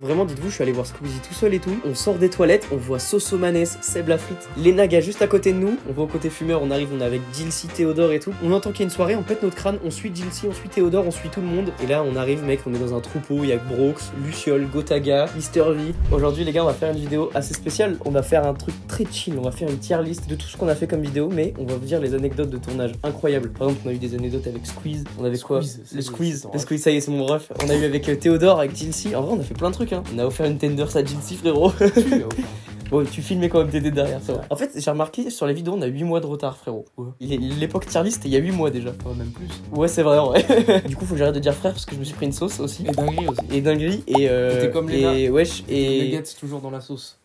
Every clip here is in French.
Vraiment, dites-vous, je suis allé voir Squeezie tout seul et tout. On sort des toilettes, on voit Sosomanes, Seb la frite, Lenaga juste à côté de nous. On va au côté fumeur, on arrive, on est avec Jilcy, Théodore et tout. On entend qu'il y a une soirée, on pète notre crâne, on suit Jilcy, on suit Théodore, on suit tout le monde. Et là, on arrive, mec, on est dans un troupeau. Il y a Brox, Luciole, Gotaga, Mister V. Aujourd'hui, les gars, on va faire une vidéo assez spéciale. On va faire un truc très chill. On va faire une tier list de tout ce qu'on a fait comme vidéo, mais on va vous dire les anecdotes de tournage incroyables. Par exemple, on a eu des anecdotes avec Squeeze. On avait quoi? Le Squeeze, ça y est, c'est mon ref. On a eu avec Théodore, avec Jilcy. En vrai, on a fait plein de trucs, hein. On a offert une Tenders à Jilcy, frérot. Bon, tu filmais quand même, t'étais derrière, ça va. En fait, j'ai remarqué sur les vidéos, on a 8 mois de retard, frérot. Ouais. L'époque tier list, c'était il y a 8 mois déjà. Ouais, même plus. Ouais, c'est vrai, ouais. Du coup, faut que j'arrête de dire frère parce que je me suis pris une sauce aussi. Et dinguerie aussi. Et dinguerie, et t'es comme les gars. et wesh, et. Les nuggets toujours dans la sauce.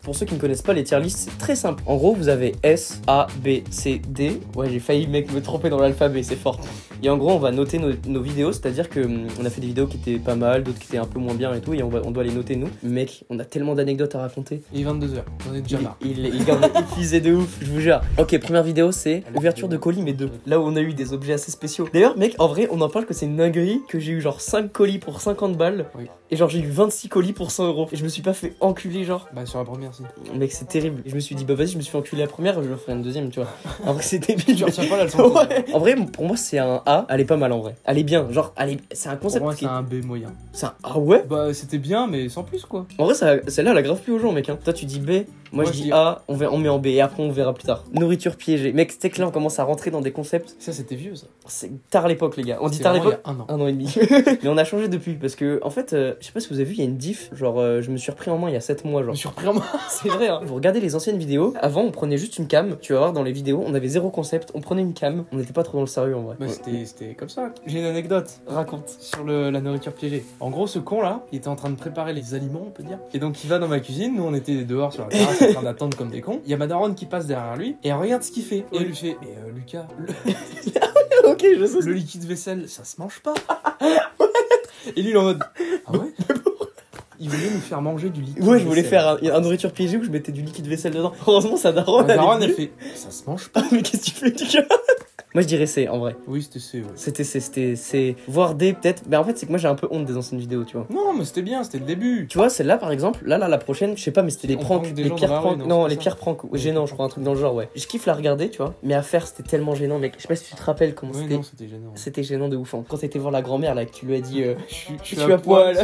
Pour ceux qui ne connaissent pas les tier lists, c'est très simple. En gros, vous avez S, A, B, C, D. Ouais, j'ai failli, mec, me tromper dans l'alphabet, c'est fort. Et en gros, on va noter nos vidéos, c'est-à-dire que on a fait des vidéos qui étaient pas mal, d'autres qui étaient un peu moins bien et tout, et on doit les noter nous. Mec, on a tellement d'anecdotes à raconter. Il est 22h, on est déjà là. Il est épuisé de ouf, je vous jure. Ok, première vidéo, c'est ouverture de colis, mais 2. Là où on a eu des objets assez spéciaux. D'ailleurs, mec, en vrai, on en parle que c'est une dinguerie, que j'ai eu genre 5 colis pour 50 balles. Oui. Et genre, j'ai eu 26 colis pour 100 €. Et je me suis pas fait enculer, genre. Bah, sur la première, si. Mec, c'est terrible. Et je me suis dit, bah vas-y, je me suis fait enculer la première, je le ferai une deuxième, tu vois. En vrai, c'est débile. Tu retiens pas la leçon. Ouais. En vrai, pour moi, c'est un A. Elle est pas mal en vrai. Elle est bien. Genre, c'est un concept. Pour moi, c'est un B moyen. C'est un A, ouais. Bah, c'était bien, mais sans plus, quoi. En vrai, celle-là, elle a grave plus aux gens, mec. Hein. Toi, tu dis B. Moi, je dis A. On met en B. Et après, on verra plus tard. Nourriture piégée. Mec, c'était que là, on commence à rentrer dans des concepts. Ça, c'était vieux, ça. C'est tard l'époque, les gars. On dit tard l'époque. Un an. 1 an et demi. Mais on a changé depuis. Parce que, en fait, je sais pas si vous avez vu, il y a une diff. Genre, je me suis repris en main il y a 7 mois. Genre. Je me suis repris en main. C'est vrai, hein. Vous regardez les anciennes vidéos. Avant, on prenait juste une cam. Tu vas voir dans les vidéos, on avait zéro concept. On prenait une cam. On n'était pas trop dans le sérieux en vrai. Bah, c'était comme ça. J'ai une anecdote. Raconte. Sur la nourriture piégée. En gros, ce con là, il était en train de préparer les aliments, on peut dire. Et donc, il va dans ma cuisine. Nous, on était dehors sur la terrasse en train d'attendre comme des cons. Il y a ma daronne qui passe derrière lui. Et elle regarde ce qu'il fait. Et elle lui fait: mais Lucas, Ok, je sais. le liquide vaisselle, ça se mange pas. Et lui, il est en mode: ah ouais? Il voulait nous faire manger du liquide. Ouais, je voulais faire un nourriture piégée où je mettais du liquide vaisselle dedans. Heureusement, sa daronne. Ma daronne, elle fait: ça se mange pas. Mais qu'est-ce que tu fais, Lucas? Moi, je dirais C en vrai. Oui, c'était C, ouais. C'était C. Voire D peut-être. Mais en fait, c'est que moi, j'ai un peu honte des anciennes vidéos, tu vois. Non, mais c'était bien, c'était le début. Tu vois, celle-là, par exemple, là, la prochaine, je sais pas, mais c'était les pranks, les pires pranks. Non, les pires pranks. Gênants, je crois, un truc dans le genre, ouais. Je kiffe la regarder, tu vois. Mais à faire, c'était tellement gênant, mec. Je sais pas si tu te rappelles comment c'était. Non, c'était gênant. C'était gênant de ouf. Hein. Quand t'étais voir la grand-mère, là, que tu lui as dit je suis à poil.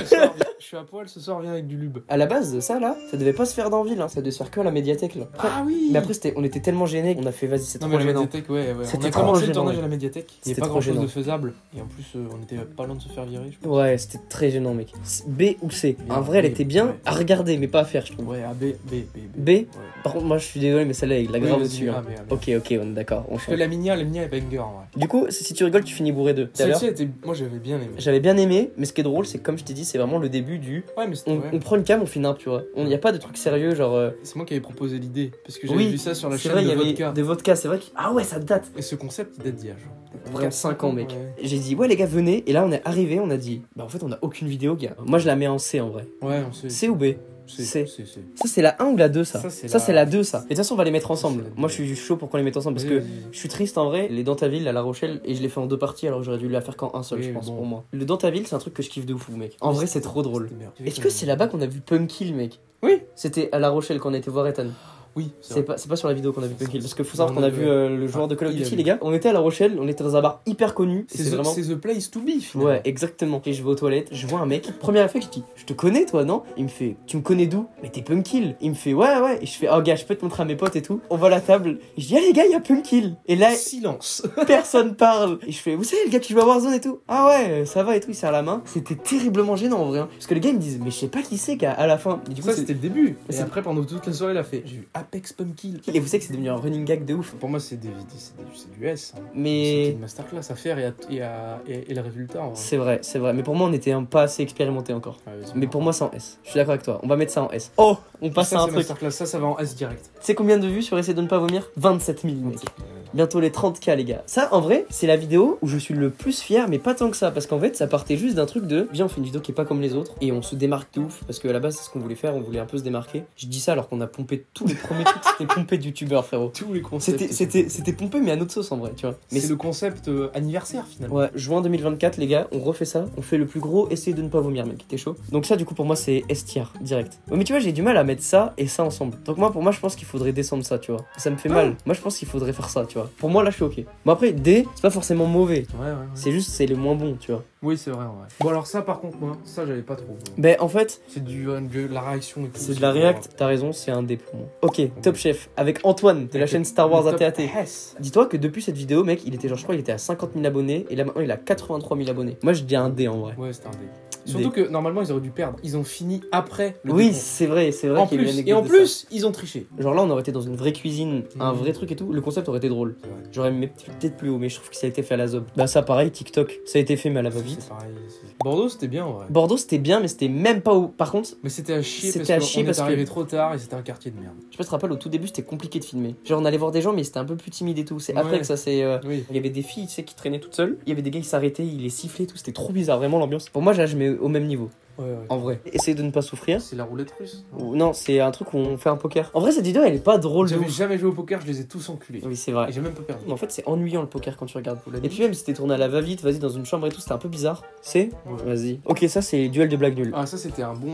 Je suis à poil ce soir, viens avec du lube. À la base, ça là, ça devait pas se faire dans ville, hein. Ça devait se faire que à la médiathèque, là. Après, ah oui. Mais après, on était tellement gênés qu'on a fait, vas-y, c'est trop gênant. La médiathèque, ouais. On a commencé le tournage à la médiathèque. Il n'y avait pas grand chose de faisable. Et en plus, on était pas loin de se faire virer, je pense. Ouais, c'était très gênant, mec. B ou C. En vrai, elle était bien à regarder, mais pas à faire, je trouve. Ouais, B. B. Par contre, moi, je suis désolé, mais celle-là, il la grave dessus. Hein. Ok, on est d'accord. Parce que la Minia est banger, ouais. Du coup, si tu rigoles, tu finis bourré 2. Celle-ci était. Moi, j'avais bien aimé. J'avais bien aimé, mais ce qui est drôle, c'est que comme je t'ai dit, c'est vraiment le début du. Ouais, mais on prend une cam, on fait n'importe, tu vois. Il n'y a pas de truc sérieux, genre. C'est moi qui avais proposé l'idée. Parce que j'avais vu ça sur la chaîne de Vodka. Des vodka, c'est vrai. Ah ouais, ça date. Et ce concept, il date d'il y a genre. Vraiment 5 ans, mec. Ouais. J'ai dit, ouais, les gars, venez. Et là, on est arrivé, on a dit, bah en fait, on a aucune vidéo, gars. Moi, je la mets en C en vrai. Ouais, on sait. C ou B? C. Ça, c'est la 1 ou la 2, ça? Ça, c'est la 2, ça. Et de toute façon, on va les mettre ensemble. Moi, je suis chaud pour qu'on les mette ensemble parce que je suis triste en vrai. Les Dantaville à La Rochelle, et je l'ai fait en 2 parties, alors j'aurais dû la faire qu'en un seul, je pense, pour moi. Le Dantaville, c'est un truc que je kiffe de ouf, mec. En vrai, c'est trop drôle. Est-ce que c'est là-bas qu'on a vu Punkkill, mec? Oui. C'était à La Rochelle quand on a été voir Ethan. Oui, c'est pas sur la vidéo qu'on a vu Punkkill, parce que faut savoir qu'on a vu le joueur de Call of Duty, les gars. On était à La Rochelle, on était dans un bar hyper connu. C'est The Place to Be, finalement. Ouais, exactement. Et je vais aux toilettes, je vois un mec. Première réflexe, je dis, je te connais, toi, non? Il me fait, tu me connais d'où? Mais t'es Punkkill. Il me fait, ouais. Et je fais, oh gars, je peux te montrer à mes potes et tout. On va à la table. Et je dis, ah les gars, il y a Punkkill. Et là, silence. Personne parle. Et je fais, vous savez, le gars qui joue à Warzone et tout? Ah ouais, ça va et tout, il serre la main. C'était terriblement gênant en vrai. Hein. Parce que les gars, ils me disent, mais je sais pas qui c'est, gars, à la fin. Et du coup, ça, c'était le début. Et après, pendant toute la soirée, il a fait, j'ai vu Apex Punkkill. Et vous savez que c'est devenu un running gag de ouf. Pour moi, c'est du S. Hein. Mais. C'est une masterclass à faire et le résultat. En vrai. C'est vrai. Mais pour moi, on était pas assez expérimenté encore. Mais pour moi, c'est en S. Je suis d'accord avec toi. On va mettre ça en S. Oh, on passe à un truc. Ça va en S direct. Tu sais combien de vues sur Essayer de ne pas vomir? 27 000, mec. Bientôt les 30K, les gars. Ça, en vrai, c'est la vidéo où je suis le plus fier, mais pas tant que ça. Parce qu'en fait, ça partait juste d'un truc de viens, on fait une vidéo qui est pas comme les autres et on se démarque de ouf. Parce que à la base, c'est ce qu'on voulait faire, on voulait un peu se démarquer. Je dis ça alors qu'on a pompé tous les premiers trucs, c'était pompé de youtubeurs, frérot. Tous les concepts. C'était pompé, mais à notre sauce en vrai, tu vois. Mais c'est le concept anniversaire finalement. Ouais, juin 2024, les gars, on refait ça. On fait le plus gros, essayez de ne pas vomir, mec. T'es chaud? Donc, ça, du coup, pour moi, c'est S-tier, direct. Ouais, mais tu vois, j'ai du mal à mettre ça et ça ensemble. Donc, pour moi, je pense qu'il faudrait descendre ça, tu vois. Ça me fait mal. Moi, je pense qu'il faudrait faire ça, tu vois. Pour moi, là, je suis ok. Bon, après, D, c'est pas forcément mauvais. Ouais. C'est juste, c'est le moins bon, tu vois. Oui, c'est vrai, ouais. Bon, alors ça, par contre, moi, ça, j'avais pas trop. Ben, en fait, c'est de la réaction et tout. c'est de la react, t'as raison, c'est un D pour moi. Ok, Top Chef, avec Antoine, de la chaîne Star Wars ATAT. Dis-toi que depuis cette vidéo, mec, il était genre, je crois, il était à 50 000 abonnés, et là, maintenant, il a 83 000 abonnés. Moi, je dis un D, en vrai. Ouais, c'était un D. Surtout que normalement ils auraient dû perdre. Ils ont fini après le Oui, décompte. c'est vrai En qu'il y a eu plus, l'anecdote et en de plus, ils ont triché. genre là, on aurait été dans une vraie cuisine, un vrai truc et tout. Le concept aurait été drôle. Ouais. J'aurais mis peut-être plus haut, mais je trouve que ça a été fait à la zob. Bah, ça, pareil, TikTok, ça a été fait, mais à la va-vite. C'est pareil. Bordeaux, c'était bien en vrai. Bordeaux, c'était bien, mais c'était même pas où. Par contre, Mais c'était à chier C'était parce à chier qu'on parce est arrivé que- trop tard et c'était un quartier de merde. je sais pas si tu te rappelles, au tout début, c'était compliqué de filmer. Genre, on allait voir des gens, mais c'était un peu plus timide et tout. C'est après Ouais. que ça s'est. Oui. Il y avait des filles, tu sais, qui traînaient toutes seules. Il y avait des gars qui s'arrêtaient, ils les sifflaient et tout. C'était trop bizarre, vraiment, l'ambiance. Pour moi, là, je mets au même niveau. Ouais. En vrai. Essayez de ne pas souffrir. C'est la roulette russe. Ou- Non, c'est un truc où on fait un poker. En vrai, cette vidéo, elle est pas drôle de J'avais ouf. jamais joué au poker, je les ai tous enculés. Oui, c'est vrai. Et j'ai même pas perdu. Mais en fait, c'est ennuyant le poker quand tu regardes. Vous l'avez Et dit puis même, c'était tourné à la va-vite, vas-y, dans une chambre et tout, c'était un peu bizarre. C'est Ouais. Vas-y. Ok, ça, c'est duel de blagues nulles. Ah, ça c'était un bon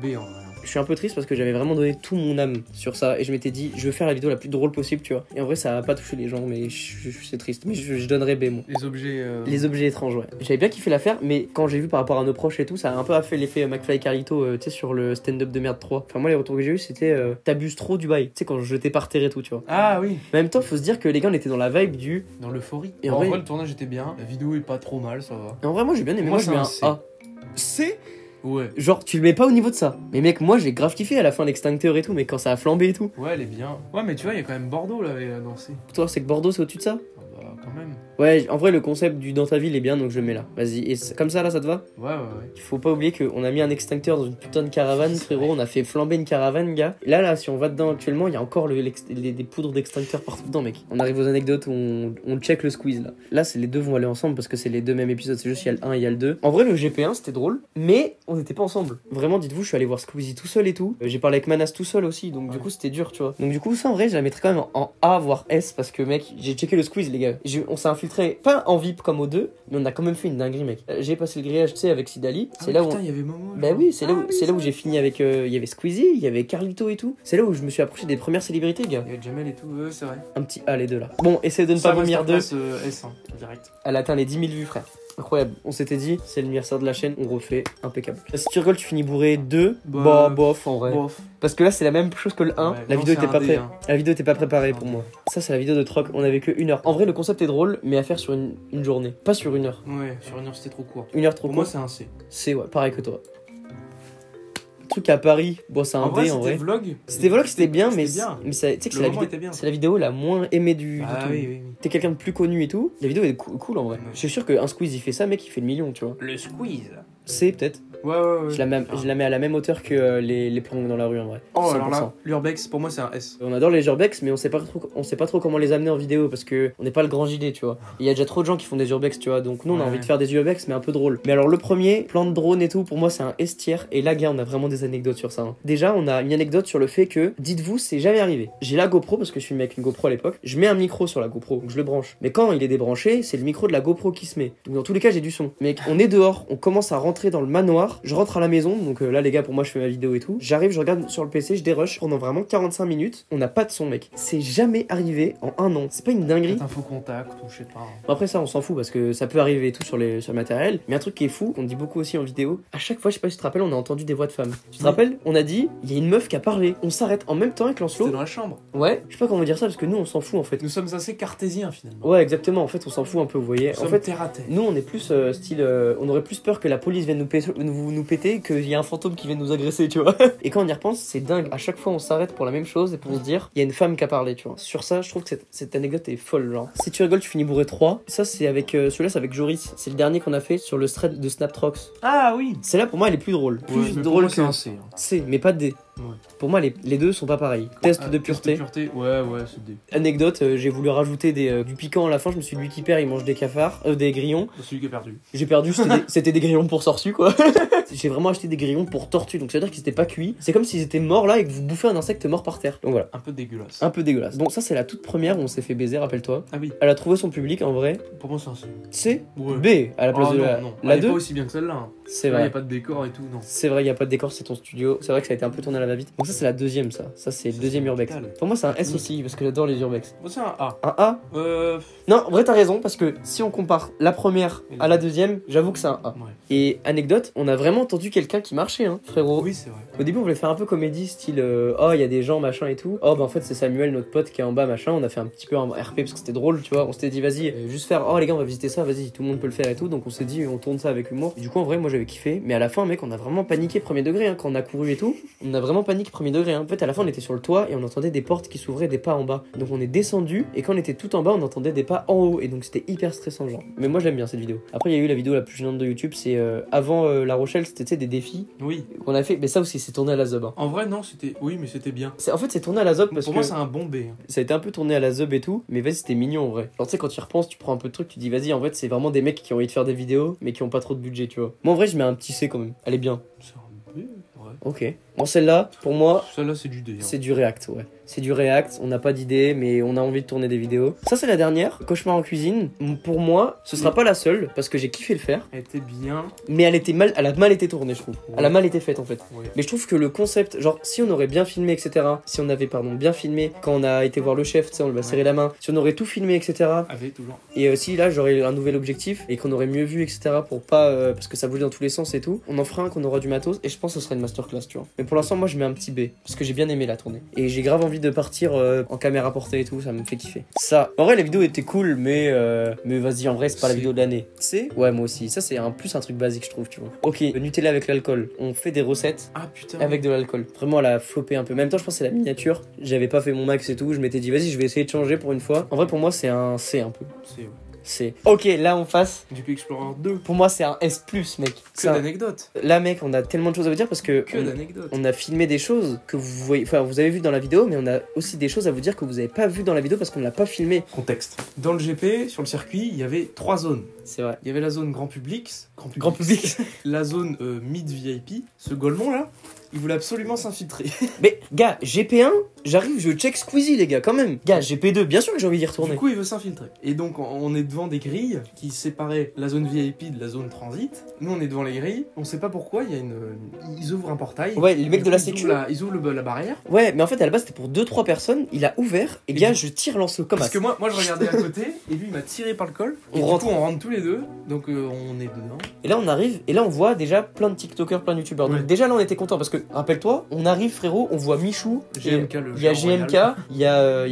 B en vrai. Je suis un peu triste parce que j'avais vraiment donné tout mon âme sur ça et je m'étais dit, je veux faire la vidéo la plus drôle possible, tu vois. Et en vrai, ça a pas touché les gens, mais c'est triste. Mais je donnerais B, moi. Les objets. Les objets étranges, ouais. J'avais bien kiffé l'affaire, mais quand j'ai vu par rapport à nos proches et tout, ça a un peu fait l'effet McFly et Carlito, tu sais, sur le stand-up de merde 3. Enfin, moi, les retours que j'ai eu, c'était t'abuses trop du bail. Tu sais, quand je jetais par terre et tout, tu vois. Ah oui. Mais en même temps, faut se dire que les gars, on était dans la vibe du. Dans l'euphorie. Et Et en en vrai- vrai, le tournage était bien. La vidéo est pas trop mal, ça va. Et en vrai, moi, j'ai bien aimé. Moi, Moi, je c'est mets un un C. A. C. Ouais. Genre, tu le mets pas au niveau de ça. Mais mec, moi, j'ai grave kiffé à la fin l'extincteur et tout, mais quand ça a flambé et tout. Ouais, elle est bien. Ouais, mais tu vois, il y a quand même Bordeaux là avec dansé. Pour toi, c'est que Bordeaux, c'est au-dessus de ça? Ah bah, quand même. Ouais, en vrai, le concept du dans ta ville est bien, donc je le mets là. Vas-y. Et comme ça, là, ça te va? Ouais. Il faut pas oublier qu'on a mis un extincteur dans une putain de caravane, frérot. On a fait flamber une caravane, gars. Là, si on va dedans actuellement, il y a encore des poudres d'extincteur partout dedans, mec. On arrive aux anecdotes où on check le squeeze, là. Là, c'est les deux vont aller ensemble parce que c'est les deux mêmes épisodes. C'est juste il y a le 1 et il y a le 2. En vrai, le GP1, c'était drôle, mais on n'était pas ensemble. Vraiment, dites-vous, je suis allé voir Squeezie tout seul et tout. J'ai parlé avec Manas tout seul aussi, donc du coup, c'était dur, tu vois. Donc du coup, ça, en vrai, je la mettrais quand même en A, voire S, parce que, mec, j'ai checké le squeeze, les gars. On s'est infiltré, pas en VIP comme aux deux, mais on a quand même fait une dinguerie, mec. J'ai passé le grillage, tu sais, avec Sidali. C'est là où. Putain, il y avait Momo. Bah oui, c'est là où j'ai fini avec. Il y avait Squeezie, il y avait Carlito et tout. C'est là où je me suis approché des premières célébrités, gars. Il y avait Jamel et tout, c'est vrai. Un petit A, les deux là. Bon, essayez de ne pas vomir deux. S1, direct. Elle atteint les 10 000 vues, frère. Incroyable. On s'était dit, c'est l'anniversaire de la chaîne, on refait impeccable. Si tu rigoles, tu finis bourré 2. Bah, bof, en vrai. Bof. Parce que là, c'est la même chose que le 1. Ouais, la non, vidéo c'est était un pas D, prête. hein. La vidéo était pas préparée C'est pour un moi. Ça, c'est la vidéo de troc. On avait que 1 heure. En vrai, le concept est drôle, mais à faire sur une journée. Pas sur 1 heure. Ouais, sur une heure c'était trop court. 1 heure trop Pour moi, court. c'est un C. C'est ouais, pareil que toi. Le truc à Paris, bon, c'est un En vrai, D en c'était vrai. vlog. C'était vlog, c'était bien, mais C'était bien. tu sais que Le moment était bien. c'est la vidéo la moins aimée du Ah tout. oui. T'es quelqu'un de plus connu et tout. La vidéo est cool en vrai. Ouais. Je suis sûr qu'un squeeze il fait ça, mec, il fait le million, tu vois. Le squeeze. C'est peut-être. Ouais. Je la mets à la même hauteur que les plombs dans la rue en vrai. Oh, 100%. alors là, l'Urbex, pour moi, c'est un S. On adore les urbex, mais on sait pas trop comment les amener en vidéo parce que on n'est pas le grand JD, tu vois. Il y a déjà trop de gens qui font des urbex, tu vois. Donc nous on a Ouais. envie de faire des urbex, mais un peu drôle. Mais alors le premier, plan de drone et tout, pour moi c'est un S tier. Et là, gars, on a vraiment des anecdotes sur ça. Hein. Déjà, on a une anecdote sur le fait que, dites-vous, c'est jamais arrivé. J'ai la GoPro parce que je filmais avec une GoPro à l'époque. Je mets un micro sur la GoPro, donc je le branche. Mais quand il est débranché, c'est le micro de la GoPro qui se met. Donc dans tous les cas, j'ai du son. Mec, on est dehors, on commence à rentrer dans le manoir. Je rentre à la maison, donc là les gars, pour moi, je fais ma vidéo et tout. J'arrive, je regarde sur le PC, je dérush pendant vraiment 45 minutes. On n'a pas de son, mec. C'est jamais arrivé en 1 an. C'est pas une dinguerie. Peut-être un faux contact ou je sais pas. Bon, après ça, on s'en fout parce que ça peut arriver et tout sur le matériel. Mais un truc qui est fou, qu'on dit beaucoup aussi en vidéo, à chaque fois, je sais pas si tu te rappelles, on a entendu des voix de femmes. Tu te Oui. rappelles? On a dit, il y a une meuf qui a parlé. On s'arrête en même temps avec C'était Lancelot. dans la chambre. Ouais, je sais pas comment dire ça parce que nous, on s'en fout en fait. Nous sommes assez cartésiens finalement. Ouais, exactement. En fait, on s'en fout un peu, vous voyez. Nous En sommes fait, terre à terre. nous, on est plus style. On aurait plus peur que la police vienne nous péter qu'il y a un fantôme qui vienne nous agresser, tu vois. Et quand on y repense, c'est dingue. À chaque fois, on s'arrête pour la même chose et pour se dire, il y a une femme qui a parlé, tu vois. Sur ça, je trouve que cette anecdote est folle, genre. Si tu rigoles, tu finis bourré 3. Ça, c'est avec. Celui-là, c'est avec Joris. C'est le dernier qu'on a fait sur le thread de Snaptrox. Ah oui. Celle-là, pour moi, elle est plus drôle. Plus Ouais, mais pour drôle moi, que. c'est un C. Hein. C, mais pas D. Pour moi, les deux sont pas pareils. Test de pureté. Ouais, c'est des. Anecdote, j'ai voulu rajouter du piquant à la fin. Je me suis dit, lui qui perd, il mange des cafards, des grillons. C'est celui qui a perdu. J'ai perdu, c'était des grillons pour tortue, quoi. J'ai vraiment acheté des grillons pour tortue, donc ça veut dire qu'ils étaient pas cuits. C'est comme s'ils étaient morts là et que vous bouffez un insecte mort par terre. Donc voilà. Un peu dégueulasse. Un peu dégueulasse. Bon, ça, c'est la toute première où on s'est fait baiser, rappelle-toi. Ah oui. Elle a trouvé son public en vrai. Pour moi, c'est un C. C Ouais. B à la place de la. Non. La Elle est 2. pas aussi bien que celle-là. Hein. C'est Là, y vrai. a pas de décor et tout, non. C'est vrai, il y a pas de décor, c'est ton studio. C'est vrai que ça a été un peu tourné à la va-vite. Donc ça, c'est la deuxième, ça. Ça, c'est le deuxième urbex. total. Pour moi, c'est un S aussi, parce que j'adore les urbex. Moi, c'est un A. Un A Non, en vrai, t'as raison, parce que si on compare la première à la deuxième, j'avoue que c'est un A. Ouais. Et anecdote, on a vraiment entendu quelqu'un qui marchait, hein, frérot. Oui, c'est vrai. Au début, on voulait faire un peu comédie, style oh, il y a des gens, machin et tout. Oh, bah en fait, c'est Samuel, notre pote, qui est en bas, machin. On a fait un petit peu un RP parce que c'était drôle, tu vois. On s'était dit, vas-y, juste faire, oh les gars, on va visiter ça, vas-y, tout le monde peut le faire et tout. Donc on s'est dit, on tourne ça avec humour. Et du coup, en vrai, moi j'avais kiffé. Mais à la fin, mec, on a vraiment paniqué premier degré, hein, quand on a couru et tout. On a vraiment paniqué premier degré, hein. En fait, à la fin, on était sur le toit et on entendait des portes qui s'ouvraient, des pas en bas. Donc on est descendu et quand on était tout en bas, on entendait des pas en haut. Et donc c'était hyper stressant, genre. Mais moi, j'aime bien cette vidéo. Après, il y a eu la vidéo la plus gênante de YouTube, c'est avant La Rochelle, c'était, tu sais, des défis Oui. qu'on a fait. Mais ça aussi, c'est tourné à la Zob, hein. En vrai, non, c'était. Oui, mais c'était bien. En fait, c'est tourné à la Zob parce Pour que moi, c'est un bon B. Hein. ça a été un peu tourné à la Zob et tout, mais vas-y, c'était mignon en vrai. Genre, tu sais, quand tu y repenses, tu prends un peu de trucs, tu dis, vas-y, en fait, c'est vraiment des mecs qui ont envie de faire des vidéos, mais qui ont pas trop de budget, tu vois. Moi, en vrai, je mets un petit C quand même. Elle est bien. C'est un B, ouais. Ok. Bon, celle-là, pour moi, Celle-là, c'est du D. Hein. c'est du React, ouais. C'est du React, on n'a pas d'idée, mais on a envie de tourner des vidéos. Ça, c'est la dernière, Cauchemar en cuisine. Pour moi, ce sera pas la seule, parce que j'ai kiffé le faire. Elle était bien. Mais elle a mal été tournée, je trouve. Ouais. Elle a mal été faite, en fait. Ouais. Mais je trouve que le concept, genre, si on aurait bien filmé, etc., si on avait, bien filmé quand on a été voir le chef, tu sais, on lui a serré la main, si on aurait tout filmé, etc., Avait toujours. et si là, j'aurais un nouvel objectif, et qu'on aurait mieux vu, etc., pour pas, parce que ça bouge dans tous les sens et tout, on en fera un, qu'on aura du matos, et je pense que ce sera une masterclass, tu vois. Mais pour l'instant, moi, je mets un petit B, parce que j'ai bien aimé la tournée. Et j'ai grave envie de partir en caméra portée et tout, ça me fait kiffer. Ça, en vrai, la vidéo était cool, mais vas-y, en vrai, c'est pas la vidéo de l'année. C'est Ouais, moi aussi. Ça, c'est plus un truc basique, je trouve, tu vois. Ok, le Nutella avec l'alcool. On fait des recettes Ah putain. avec de l'alcool. Vraiment, elle a floppé un peu. En même temps, je pense que c'est la miniature. J'avais pas fait mon max et tout. Je m'étais dit, vas-y, je vais essayer de changer pour une fois. En vrai, pour moi, c'est un C un peu. C'est ouais. C'est. Ok, là, on passe. Du Explorer 2. Pour moi, c'est un S, mec. Que d'anecdotes. Là, mec, on a tellement de choses à vous dire parce que. D'anecdotes. On a filmé des choses que vous voyez, enfin vous avez vu dans la vidéo, mais on a aussi des choses à vous dire que vous avez pas vu dans la vidéo parce qu'on l'a pas filmé. Contexte. Dans le GP, sur le circuit, il y avait 3 zones. C'est vrai. Il y avait la zone grand public, la zone mid VIP. Ce Golemont là, il voulait absolument s'infiltrer. Mais gars, GP1, j'arrive, je check Squeezie les gars quand même. Gars, GP2, bien sûr que j'ai envie d'y retourner. Du coup, il veut s'infiltrer. Et donc, on est devant des grilles qui séparaient la zone VIP de la zone transit. Nous, on est devant les grilles. On sait pas pourquoi, il y a ils ouvrent un portail. Ouais, les mecs de la Ils sécu. Ils ouvrent la barrière. Ouais, mais en fait à la base c'était pour 2-3 personnes, il a ouvert et gars, je tire lance-le comme Parce que moi je regardais à côté et lui il m'a tiré par le col. Et On du coup, on rentre tous les deux. Donc, on est dedans. Et là on arrive, et là on voit déjà plein de TikTokers, plein de YouTubeurs. Ouais. Donc déjà là on était content parce que, rappelle-toi, on arrive frérot, on voit Michou, GMK, le il y a géant GMK, royal. il y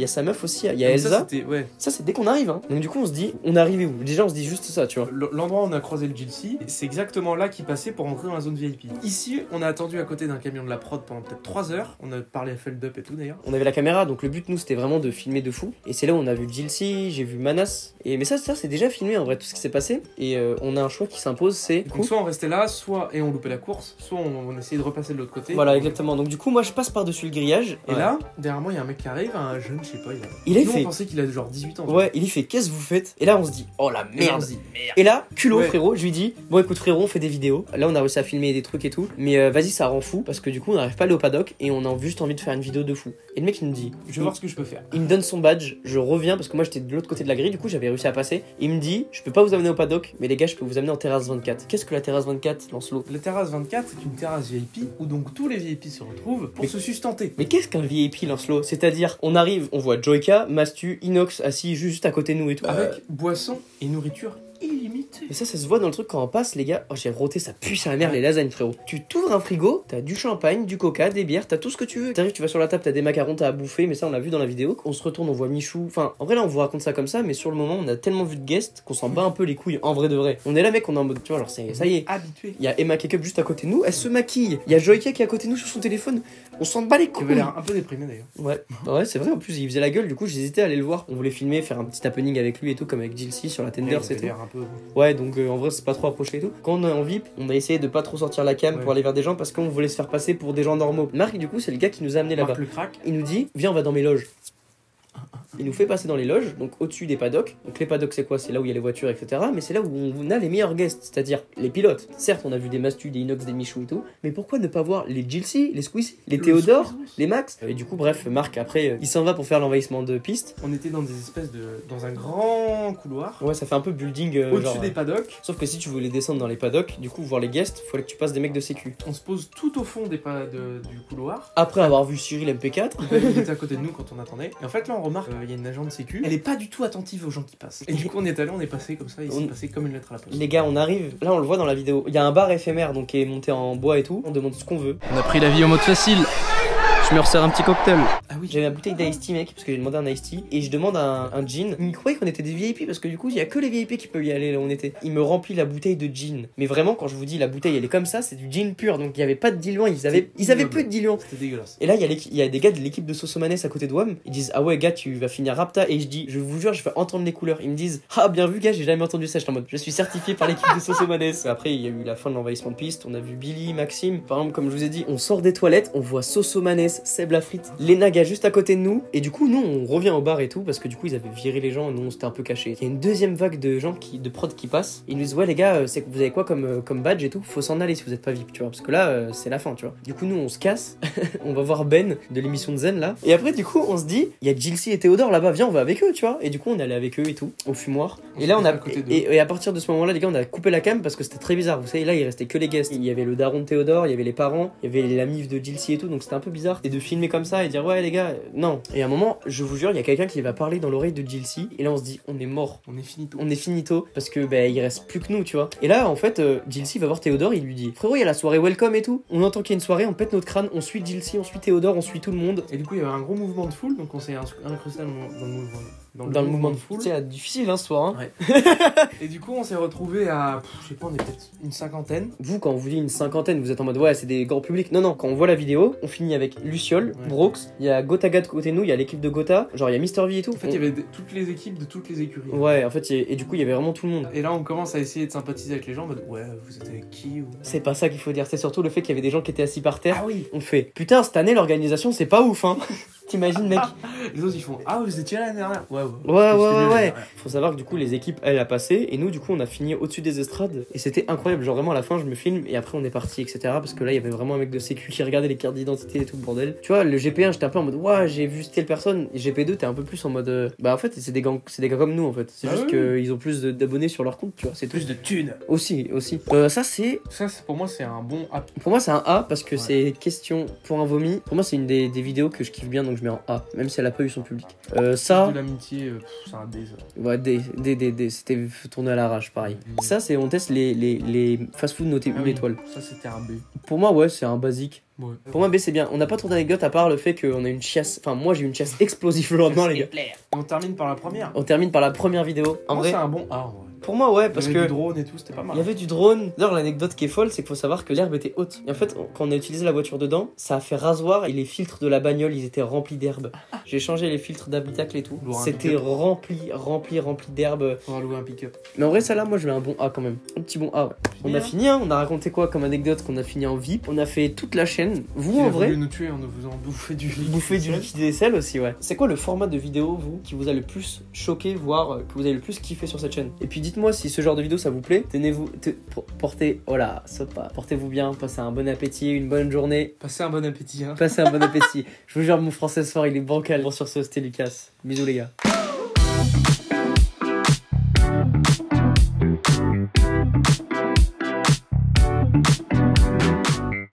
a sa meuf aussi, il y a Donc Elsa. ouais. Ça c'est dès qu'on arrive, hein. Donc du coup on se dit, on est arrivé où? Déjà on se dit juste ça, tu vois. L'endroit où on a croisé le GLC, c'est exactement là qu'il passait pour rentrer dans la zone VIP. Ici, on a attendu à côté d'un camion de la prod pendant peut-être 3 heures. On a parlé à Feldup et tout d'ailleurs. On avait la caméra, donc le but nous c'était vraiment de filmer de fou. Et c'est là où on a vu Jilcy, j'ai vu Manas. Mais ça c'est déjà filmé en vrai tout ce qui s'est passé. Et on a un choix qui s'impose, c'est. Donc soit on restait là, soit et on loupait la course, soit on essayait de repasser de l'autre côté. Voilà exactement. Donc du coup moi je passe par-dessus le grillage. Et là, derrière moi il y a un mec qui arrive, un jeune, je sais pas, il a nous, fait. on pensait qu'il a genre 18 ans. Ouais, il fait qu'est-ce que vous faites? Et là on se dit oh la Et là, on merde. se dit, merde. Et là, culot Ouais. frérot, je lui dis bon écoute frérot, on fait des vidéos. Là on a réussi à filmer des trucs et tout. Mais vas-y ça rend fou parce que du coup on n'arrive pas à aller au paddock et on a juste envie de faire une vidéo de fou. Et le mec il me dit Je vais voir ce que je peux faire. il me donne son badge, je reviens parce que moi j'étais de l'autre côté de la grille, du coup j'avais réussi à passer. Il me dit je peux pas vous amener au paddock, mais les gars je peux vous amener en terrasse 24. Qu'est-ce que la terrasse 24, Lancelot? La terrasse 24, c'est une terrasse VIP où donc tous les VIP se retrouvent pour se sustenter. Mais qu'est-ce qu'un VIP, Lancelot? C'est-à-dire, on arrive, on voit Joyka, Mastu, Inox assis juste à côté de nous et tout. Avec boisson et nourriture illimitée. Et ça se voit dans le truc quand on passe, les gars. Oh, j'ai roté, ça pue sa mère, les lasagnes, frérot. Tu t'ouvres un frigo, t'as du champagne, du coca, des bières, t'as tout ce que tu veux. T'arrives, tu vas sur la table, t'as des macarons, t'as à bouffer, mais ça, on l'a vu dans la vidéo. On se retourne, on voit Michou. Enfin, en vrai, là, on vous raconte ça comme ça, mais sur le moment, on a tellement vu de guests qu'on s'en bat un peu les couilles, en vrai de vrai. On est là, mec, on est en mode, tu vois, alors ça y est. Habitué. Il y a Emma Kekup juste à côté de nous, elle se maquille. Il y a Joyka qui est à côté de nous sur son téléphone. On s'en bat les Qui couilles. avait l'air un peu déprimé d'ailleurs. Ouais, c'est vrai, en plus, il faisait la gueule, du coup, j'hésitais à aller le voir. On voulait filmer, faire un petit happening avec lui et tout, comme avec Jilcy sur la Tender, Il c'est avait tout. l'air un peu. Ouais, ouais, donc en vrai, c'est pas trop approché et tout. Quand on est en VIP, on a essayé de pas trop sortir la cam pour aller vers des gens parce qu'on voulait se faire passer pour des gens normaux. Marc, du coup, c'est le gars qui nous a amené là-bas. Le crack. Il nous dit, viens, on va dans mes loges. Il nous fait passer dans les loges, donc au-dessus des paddocks. Donc les paddocks, c'est quoi? C'est là où il y a les voitures, etc. Mais c'est là où on a les meilleurs guests, c'est-à-dire les pilotes. Certes, on a vu des Mastu, des Inox, des Michou et tout, mais pourquoi ne pas voir les Jilcy, les Squeezie, les Théodore, les Max? Et du coup, bref, Marc, après, il s'en va pour faire l'envahissement de piste. On était dans des espèces de... dans un grand couloir. Ouais, ça fait un peu building. Au-dessus des paddocks. Sauf que si tu voulais descendre dans les paddocks, du coup, voir les guests, fallait que tu passes des mecs de sécu. On se pose tout au fond du couloir. Après avoir vu Cyril MP4. Il était à côté de nous quand on attendait. Et en fait, là, on remarque qu'il y a une agent de sécu. Elle est pas du tout attentive aux gens qui passent. Et du coup, on est allé, on est passé comme ça, il s'est passé comme une lettre à la poste. Les gars, on arrive, là on le voit dans la vidéo, il y a un bar éphémère donc qui est monté en bois et tout, on demande ce qu'on veut. On a pris la vie en mode facile. Je me resserre un petit cocktail. Ah oui. J'avais ma bouteille d'ice tea mec, parce que j'ai demandé un ice tea, et je demande un gin. Il croyait qu'on était des VIP parce que du coup il y a que les VIP qui peuvent y aller là où on était. Il me remplit la bouteille de gin. Mais vraiment quand je vous dis la bouteille elle est comme ça, c'est du gin pur, donc il y avait pas de diluant, ils avaient peu de diluant. C'était dégueulasse. Et là il y a des gars de l'équipe de Sosomanes à côté de WAM, ils disent ah ouais gars tu vas finir Rapta, et je dis je vous jure je vais entendre les couleurs. Ils me disent ah bien vu gars j'ai jamais entendu ça, je suis en mode je suis certifié par l'équipe de Sosomanes. Après il y a eu la fin de l'envahissement de piste, on a vu Billy, Maxime, par exemple comme je vous ai dit, on sort des toilettes, on voit Sosomanes, Seb Lafrite, les nagas juste à côté de nous, et du coup nous on revient au bar et tout parce que du coup ils avaient viré les gens et nous on s'était un peu cachés. Il y a une deuxième vague de gens de prod qui passent, ils nous disent ouais les gars c'est que vous avez quoi comme badge et tout, faut s'en aller si vous êtes pas VIP tu vois, parce que là c'est la fin tu vois. Du coup nous on se casse, on va voir Ben de l'émission de Zen là, et après du coup on se dit il y a Jilcy et Théodore là-bas, viens on va avec eux tu vois, et du coup on est allé avec eux et tout au fumoir, et là on a et à partir de ce moment là les gars on a coupé la cam parce que c'était très bizarre, vous savez là il restait que les guests, il y avait le daron de Théodore, il y avait les parents, il y avait la mif de Jilcy et tout, donc c'était un peu bizarre, et de filmer comme ça et dire ouais les gars non. Et à un moment, je vous jure, il y a quelqu'un qui va parler dans l'oreille de Jilcy, et là on se dit on est mort, on est finito parce que bah il reste plus que nous tu vois. Et là en fait Jilcy va voir Théodore, il lui dit frérot il y a la soirée welcome et tout, on entend qu'il y a une soirée, on pète notre crâne, on suit Jilcy, on suit Théodore, on suit tout le monde. Et du coup il y avait un gros mouvement de foule, donc on s'est incrusté dans le mouvement de foule. C'est difficile hein ce soir hein. Ouais. Et du coup on s'est retrouvé à je sais pas, on est peut-être une cinquantaine. Vous quand on vous dit une cinquantaine, vous êtes en mode ouais c'est des grands publics. Non quand on voit la vidéo, on finit avec Luciole, Brox, il y a Gotaga de côté de nous, il y a l'équipe de Gotha, genre il y a Mister V et tout. En fait il y avait toutes les équipes de toutes les écuries. Ouais en fait et du coup il y avait vraiment tout le monde. Et là on commence à essayer de sympathiser avec les gens en mode ouais vous êtes avec qui ou... C'est pas ça qu'il faut dire, c'est surtout le fait qu'il y avait des gens qui étaient assis par terre. Ah oui. On fait putain cette année l'organisation c'est pas ouf hein. T'imagines mec. Les autres ils font ah vous étiez là l'année dernière. Ouais. Faut savoir que du coup les équipes elles a passé, et nous du coup on a fini au-dessus des estrades, et c'était incroyable, genre vraiment à la fin je me filme et après on est parti etc, parce que là il y avait vraiment un mec de sécu qui regardait les cartes d'identité et tout le bordel. Tu vois le GP1 j'étais un peu en mode ouais j'ai vu telle personne, et GP2 t'es un peu plus en mode bah en fait c'est des gars comme nous en fait, c'est juste qu'ils ont plus d'abonnés sur leur compte tu vois, c'est plus de thunes aussi. Ça pour moi c'est un bon A. Pour moi c'est un A parce que c'est question pour un vomi. Pour moi c'est une des vidéos que je kiffe bien, donc je mets en A même si elle a pas eu son public. Ça de l'amitié c'est un D ça. Ouais D, c'était tourné à l'arrache pareil. Ça c'est on teste les fast-food notés 1 étoile. Ça c'était un B. Pour moi ouais c'est un basique. Ouais. Pour moi B c'est bien. On n'a pas trop d'anecdotes à part le fait qu'on a une chiasse. Enfin moi j'ai eu une chiasse explosive le lendemain les gars. Et on termine par la première. On termine par la première vidéo. En vrai c'est un bon A. Pour moi ouais parce que il y avait du drone et tout, c'était pas mal. Il y avait du drone. D'ailleurs l'anecdote qui est folle c'est qu'il faut savoir que l'herbe était haute. Et en fait quand on a utilisé la voiture dedans, ça a fait rasoir et les filtres de la bagnole ils étaient remplis d'herbe. J'ai changé les filtres d'habitacle et tout. C'était rempli d'herbe. On va louer un pick-up. Mais en vrai ça là moi je mets un bon A quand même. Un petit bon A ouais. On a fini hein, on a raconté quoi comme anecdote, qu'on a fini en VIP. On a fait toute la chaîne. Vous en vrai nous tuer en nous faisant bouffer du liquide vaisselle aussi ouais. C'est quoi le format de vidéo vous qui vous a le plus choqué, voire que vous avez le plus kiffé sur cette chaîne? Et puis dites-moi si ce genre de vidéo ça vous plaît. Portez-vous bien, passez un bon appétit, une bonne journée. Passez un bon appétit hein. Passez un bon appétit. Je vous jure mon français ce soir il est bancal. Bon sur ce c'était Lucas. Bisous les gars.